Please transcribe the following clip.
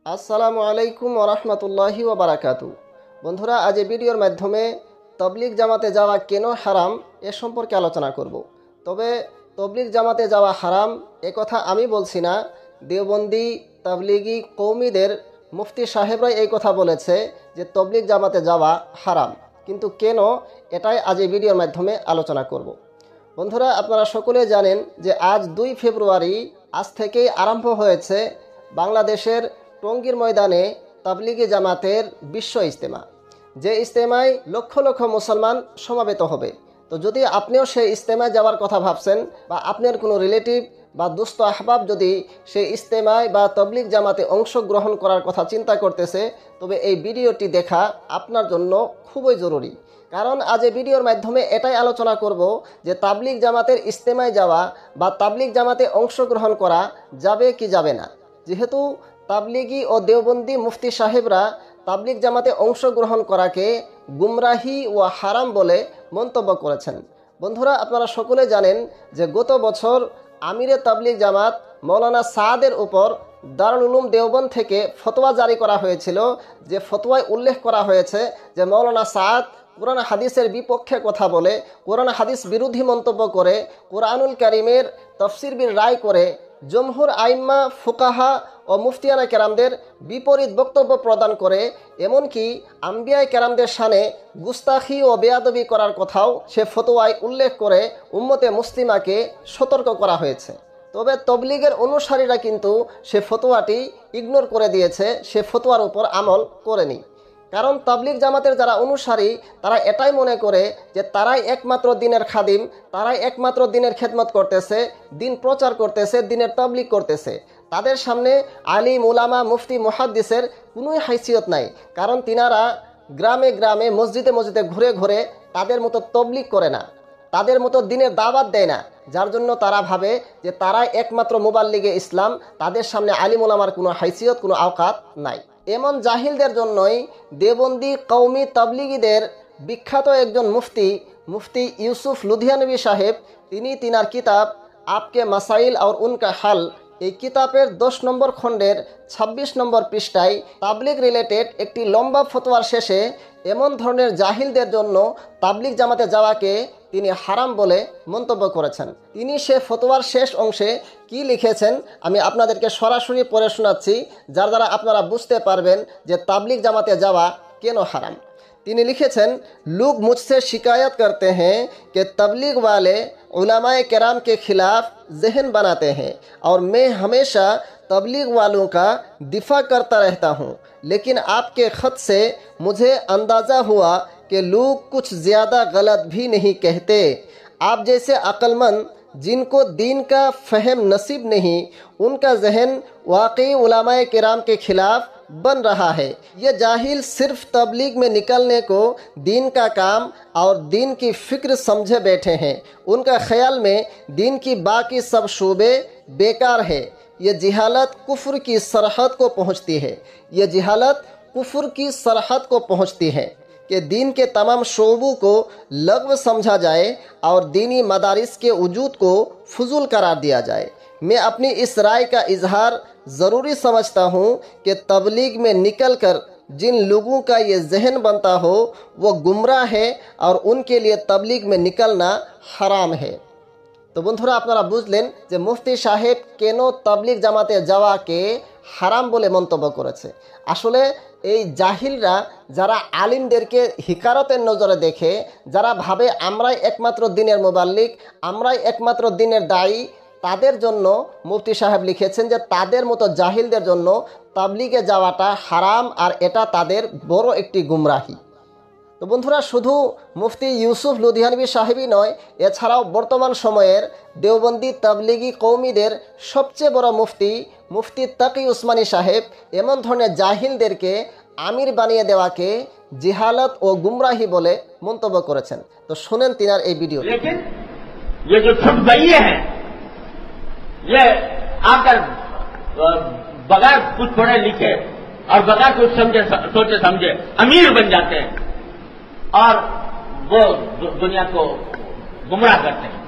আসসালামু আলাইকুম ওয়া রাহমাতুল্লাহি ওয়া বারাকাতু। বন্ধুরা, আজ এই ভিডিওর মাধ্যমে তবলিগ জামাতে যাওয়া কেন হারাম এ সম্পর্কে আলোচনা করব। তবে তবলিগ জামাতে যাওয়া হারাম এ কথা আমি বলছি না, দেওবন্দি তাবলিগি কৌমিদের মুফতি সাহেবরাই এই কথা বলেছে যে তবলিগ জামাতে যাওয়া হারাম। কিন্তু কেন, এটাই আজ এই ভিডিওর মাধ্যমে আলোচনা করব। বন্ধুরা, আপনারা সকলে জানেন যে আজ 2 ফেব্রুয়ারি আজ থেকেই আরম্ভ হয়েছে বাংলাদেশের টঙ্গীর ময়দানে তাবলিগি জামাতের বিশ্ব ইজতেমা। যে ইজতেমায় লক্ষ লক্ষ মুসলমান সমাবেত হবে। তো যদি আপনিও সেই ইজতেমায় যাওয়ার কথা ভাবছেন বা আপনার কোনো রিলেটিভ বা দুস্থ আহবাব যদি সেই ইজতেমায় বা তবলিগ জামাতে অংশগ্রহণ করার কথা চিন্তা করতেছে, তবে এই ভিডিওটি দেখা আপনার জন্য খুবই জরুরি। কারণ আজ এই ভিডিওর মাধ্যমে এটাই আলোচনা করব যে তাবলিগ জামাতের ইজতেমায় যাওয়া বা তাবলিগ জামাতে অংশগ্রহণ করা যাবে কি যাবে না। যেহেতু তাবলিগি ও দেওবন্দি মুফতি সাহেবরা তাবলিগ জামাতে অংশগ্রহণ করাকে গুমরাহি ও হারাম বলে মন্তব্য করেছেন। বন্ধুরা, আপনারা সকলে জানেন যে গত বছর আমিরে তাবলিগ জামাত মৌলানা সাদের উপর দারুল উলুম দেওবন্দ থেকে ফতোয়া জারি করা হয়েছিল। যে ফতোয়ায় উল্লেখ করা হয়েছে যে মৌলানা সাদ কোরআন হাদিসের বিপক্ষে কথা বলে, কোরআন হাদিস বিরোধী মন্তব্য করে, কোরআনুল কারিমের তফসির বিল রায় করে, জমহুর আইম্মা ফুকাহা ও মুফতিয়ানা কেরামদের বিপরীত বক্তব্য প্রদান করে, এমনকি আম্বিয়ায় কেরামদের শানে গুস্তাখি ও বেয়াদবি করার কথাও সে ফতোয়ায় উল্লেখ করে উম্মতে মুসলিমাকে সতর্ক করা হয়েছে। তবে তবলিগের অনুসারীরা কিন্তু সে ফতোয়াটি ইগনোর করে দিয়েছে, সে ফতোয়ার উপর আমল করেনি। কারণ তাবলিগ জামাতের যারা অনুসারী তারা এটাই মনে করে যে তারাই একমাত্র দিনের খাদিম, তারাই একমাত্র দিনের খেদমত করতেছে, দিন প্রচার করতেছে, দিনের তাবলিগ করতেছে। তাদের সামনে আলিম, উলামা, মুফতি, মুহাদ্দিসের কোনোই হাইসিয়ত নাই। কারণ তিনারা গ্রামে গ্রামে মসজিদে মসজিদে ঘুরে ঘুরে তাদের মতো তবলিগ করে না, তাদের মতো দিনের দাওয়াত দেয় না। যার জন্য তারা ভাবে যে তারাই একমাত্র মুবাল্লিগে ইসলাম, তাদের সামনে আলিম উলামার কোনো হাইসিয়ত, কোনো আওকাত নাই। এমন জাহিলদের জন্যই দেওবন্দি কওমি তাবলিগীদের বিখ্যাত একজন মুফতি ইউসুফ লুধিয়ানবী সাহেব, তিনি তিনার কিতাব আপকে মাসাইল আর উনকা হাল, এই কিতাবের 10 নম্বর খণ্ডের 26 নম্বর পৃষ্ঠায় তাবলিগ রিলেটেড একটি লম্বা ফতোয়ার শেষে এমন ধরনের জাহিলদের জন্য তাবলিগ জামাতে যাওয়াকে তিনি হারাম বলে মন্তব্য করেছেন। তিনি সে ফতোয়ার শেষ অংশে কি লিখেছেন আমি আপনাদেরকে সরাসরি পড়ে শোনাচ্ছি, যার দ্বারা আপনারা বুঝতে পারবেন যে তাবলিগ জামাতে যাওয়া কেন হারাম। তিনি লিখেছেন, लोग मुझसे शिकायत करते हैं कि तबलीग वाले उलमाए किराम के खिलाफ जहन बनाते हैं और मैं हमेशा तबलीग वालों का दिफा करता रहता हूँ, लेकिन आपके ख़त से मुझे अंदाज़ा हुआ कि लोग कुछ ज़्यादा गलत भी नहीं कहते। आप जैसे अक्लमंद जिनको दीन का फ़हम नसीब नहीं, उनका जहन वाकई उलमाए किराम के खिलाफ बन रहा है। ये जाहिल सिर्फ तबलीग में निकलने को दीन का काम और दीन की फ़िक्र समझे बैठे हैं। उनका ख्याल में दीन की बाकी सब शोबे बेकार है। ये जिहालत कुफ्र की सरहद को पहुँचती है, ये जिहालत कुफ्र की सरहद को पहुँचती है कि दीन के तमाम शोबों को लग़्व समझा जाए और दीनी मदारिस के वजूद को फजूल करार दिया जाए। मैं अपनी इस राय का इजहार ज़रूरी समझता हूँ कि तबलीग में निकलकर जिन लोगों का ये जहन बनता हो वो गुमराह है और उनके लिए तबलीग में निकलना हराम है। तो बंधुरा, আপনারা বুঝলেন যে মুফতি সাহেব কেন তাবলিগ জামাতে যাওয়াকে হারাম বলে মন্তব্য করেছে। আসলে এই জাহিলরা যারা আলিমদেরকে হিকারতের নজরে দেখে, যারা ভাবে আমরাই একমাত্র দিনের মুবাল্লিগ, আমরাই একমাত্র দিনের দায়ী, তাদের জন্য মুফতি সাহেব লিখেছেন যে তাদের মতো জাহিলদের জন্য তাবলিগে যাওয়াটা হারাম আর এটা তাদের বড় একটি গুমরাহি। তো বন্ধুরা, শুধু মুফতি ইউসুফ লুধিয়ানবী সাহেবই নয়, এছাড়াও বর্তমান সময়ের দেওবন্দি তাবলিগি কৌমিদের সবচেয়ে বড় মুফতি তাকি উসমানী সাহেব এমন ধরনের জাহিলদেরকে আমির বানিয়ে দেওয়াকে জিহালত ও গুমরাহি বলে মন্তব্য করেছেন। তো শুনেন তিনার এই ভিডিও। ये आकर बगैर कुछ पढ़े लिखे और बगैर कुछ सोचे समझे अमीर बन जाते हैं और वो दुनिया को गुमराह करते हैं।